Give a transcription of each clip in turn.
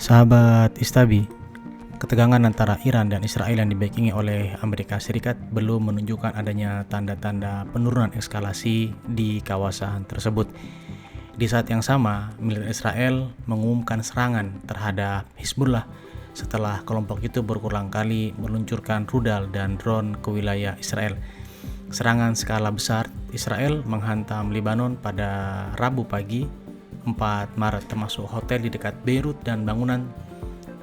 Sahabat Istabi, ketegangan antara Iran dan Israel yang dibackingi oleh Amerika Serikat belum menunjukkan adanya tanda-tanda penurunan eskalasi di kawasan tersebut. Di saat yang sama, militer Israel mengumumkan serangan terhadap Hizbullah setelah kelompok itu berulang kali meluncurkan rudal dan drone ke wilayah Israel. Serangan skala besar Israel menghantam Lebanon pada Rabu pagi 4 Maret, termasuk hotel di dekat Beirut dan bangunan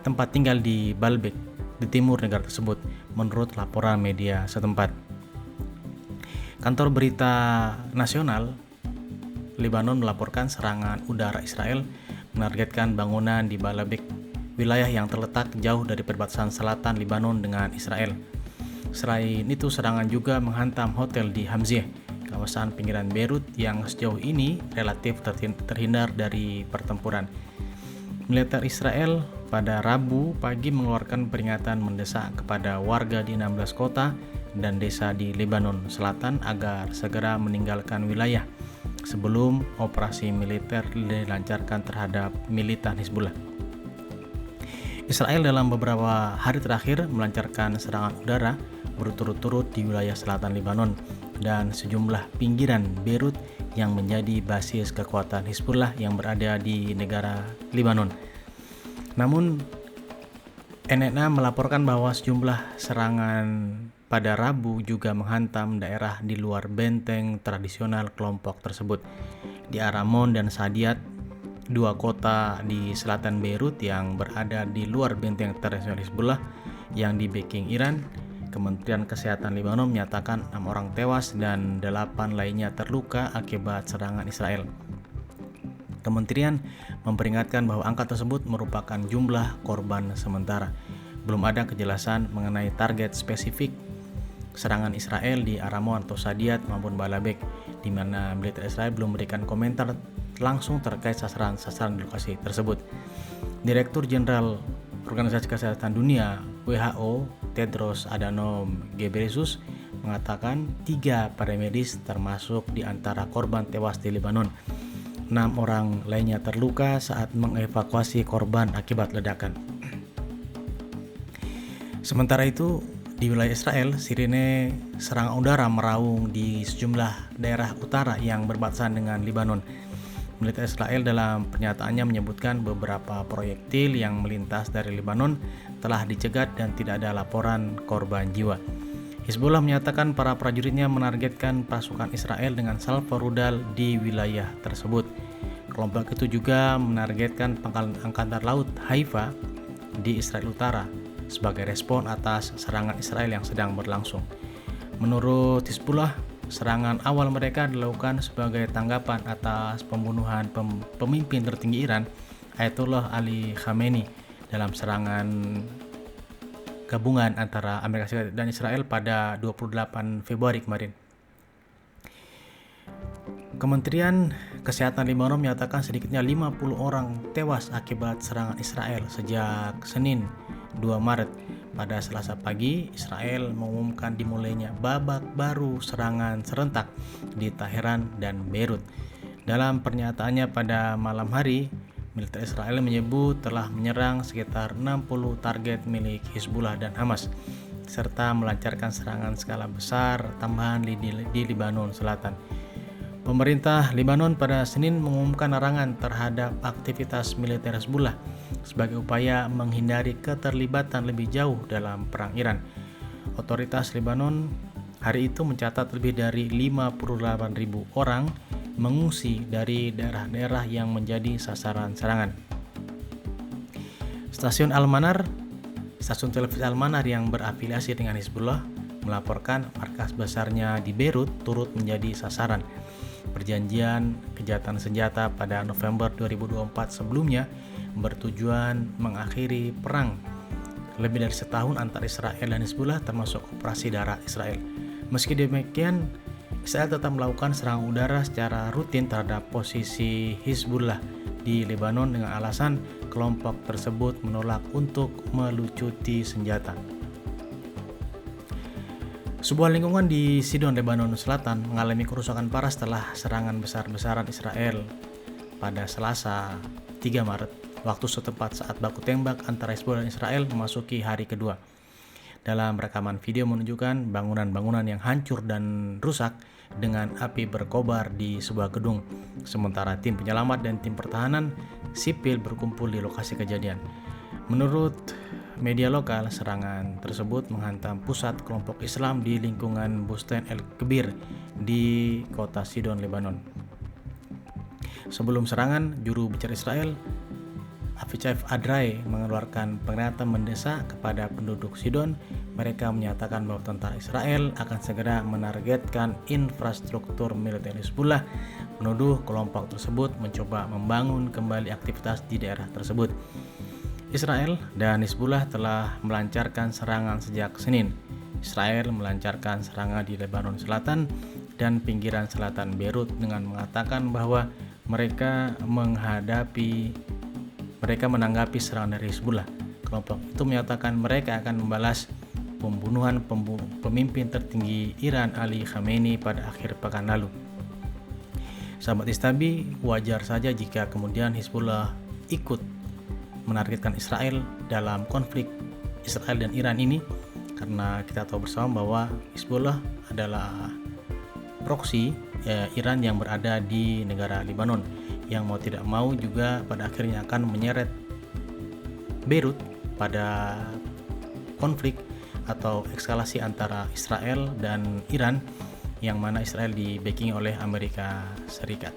tempat tinggal di Baalbek di timur negara tersebut, menurut laporan media setempat. Kantor berita nasional Lebanon melaporkan serangan udara Israel menargetkan bangunan di Baalbek, wilayah yang terletak jauh dari perbatasan selatan Lebanon dengan Israel. Selain itu, serangan juga menghantam hotel di Hamzieh, kawasan pinggiran Beirut yang sejauh ini relatif terhindar dari pertempuran. Militer Israel pada Rabu pagi mengeluarkan peringatan mendesak kepada warga di 16 kota dan desa di Lebanon Selatan agar segera meninggalkan wilayah sebelum operasi militer dilancarkan terhadap militan Hizbullah. Israel dalam beberapa hari terakhir melancarkan serangan udara berturut-turut di wilayah selatan Lebanon dan sejumlah pinggiran Beirut yang menjadi basis kekuatan Hizbullah yang berada di negara Lebanon. Namun, NNA melaporkan bahwa sejumlah serangan pada Rabu juga menghantam daerah di luar benteng tradisional kelompok tersebut. Di Aramon dan Sadiat, dua kota di selatan Beirut yang berada di luar benteng tradisional Hizbullah yang di-backing Iran, Kementerian Kesehatan Lebanon menyatakan 6 orang tewas dan 8 lainnya terluka akibat serangan Israel. Kementerian memperingatkan bahwa angka tersebut merupakan jumlah korban sementara. Belum ada kejelasan mengenai target spesifik serangan Israel di Aramon atau Sadiat maupun Baalbek, di mana militer Israel belum memberikan komentar langsung terkait sasaran-sasaran di lokasi tersebut. Direktur Jenderal Organisasi Kesehatan Dunia WHO Tedros Adhanom Ghebreyesus mengatakan 3 para medis termasuk di antara korban tewas di Lebanon. 6 orang lainnya terluka saat mengevakuasi korban akibat ledakan. Sementara itu, di wilayah Israel, sirine serangan udara meraung di sejumlah daerah utara yang berbatasan dengan Lebanon. Militer Israel dalam pernyataannya menyebutkan beberapa proyektil yang melintas dari Lebanon telah dicegat dan tidak ada laporan korban jiwa. Hizbullah menyatakan para prajuritnya menargetkan pasukan Israel dengan salvo rudal di wilayah tersebut. Kelompok itu juga menargetkan pangkalan angkatan laut Haifa di Israel Utara sebagai respon atas serangan Israel yang sedang berlangsung. Menurut Hizbullah, serangan awal mereka dilakukan sebagai tanggapan atas pembunuhan pemimpin tertinggi Iran, Ayatollah Ali Khamenei, dalam serangan gabungan antara Amerika Serikat dan Israel pada 28 Februari kemarin. Kementerian Kesehatan Lebanon menyatakan sedikitnya 50 orang tewas akibat serangan Israel sejak Senin 2 Maret. Pada Selasa pagi, Israel mengumumkan dimulainya babak baru serangan serentak di Teheran dan Beirut. Dalam pernyataannya pada malam hari, militer Israel menyebut telah menyerang sekitar 60 target milik Hizbullah dan Hamas, serta melancarkan serangan skala besar tambahan di Lebanon Selatan. Pemerintah Lebanon pada Senin mengumumkan larangan terhadap aktivitas militer Hizbullah sebagai upaya menghindari keterlibatan lebih jauh dalam perang Iran. Otoritas Lebanon hari itu mencatat lebih dari 58.000 orang mengungsi dari daerah-daerah yang menjadi sasaran serangan. Stasiun Al-Manar, stasiun televisi Al-Manar yang berafiliasi dengan Hizbullah, melaporkan markas besarnya di Beirut turut menjadi sasaran. Perjanjian kejahatan senjata pada November 2024 sebelumnya bertujuan mengakhiri perang lebih dari setahun antara Israel dan Hizbullah, termasuk operasi darat Israel. Meski demikian, Israel tetap melakukan serangan udara secara rutin terhadap posisi Hizbullah di Lebanon dengan alasan kelompok tersebut menolak untuk melucuti senjata. Sebuah lingkungan di Sidon, Lebanon Selatan mengalami kerusakan parah setelah serangan besar-besaran Israel pada Selasa 3 Maret. waktu setempat saat baku tembak antara Hizbullah dan Israel memasuki hari kedua. Dalam rekaman video menunjukkan bangunan-bangunan yang hancur dan rusak dengan api berkobar di sebuah gedung, sementara tim penyelamat dan tim pertahanan sipil berkumpul di lokasi kejadian. Menurut media lokal, serangan tersebut menghantam pusat kelompok Islam di lingkungan Bustan El-Kebir di kota Sidon, Lebanon. Sebelum serangan, juru bicara Israel, Avichai Adrai, mengeluarkan peringatan mendesak kepada penduduk Sidon. Mereka menyatakan bahwa tentara Israel akan segera menargetkan infrastruktur militer Hizbullah, menuduh kelompok tersebut mencoba membangun kembali aktivitas di daerah tersebut. Israel dan Hizbullah telah melancarkan serangan sejak Senin. Israel melancarkan serangan di Lebanon Selatan dan pinggiran selatan Beirut dengan mengatakan bahwa mereka menanggapi serangan dari Hizbullah. Kelompok itu menyatakan mereka akan membalas pembunuhan pemimpin tertinggi Iran Ali Khamenei pada akhir pekan lalu. Sahabat Istabi, wajar saja jika kemudian Hizbullah ikut menargetkan Israel dalam konflik Israel dan Iran ini, karena kita tahu bersama bahwa Hizbullah adalah proksi Iran yang berada di negara Lebanon, yang mau tidak mau juga pada akhirnya akan menyeret Beirut pada konflik atau eskalasi antara Israel dan Iran, yang mana Israel di backing oleh Amerika Serikat.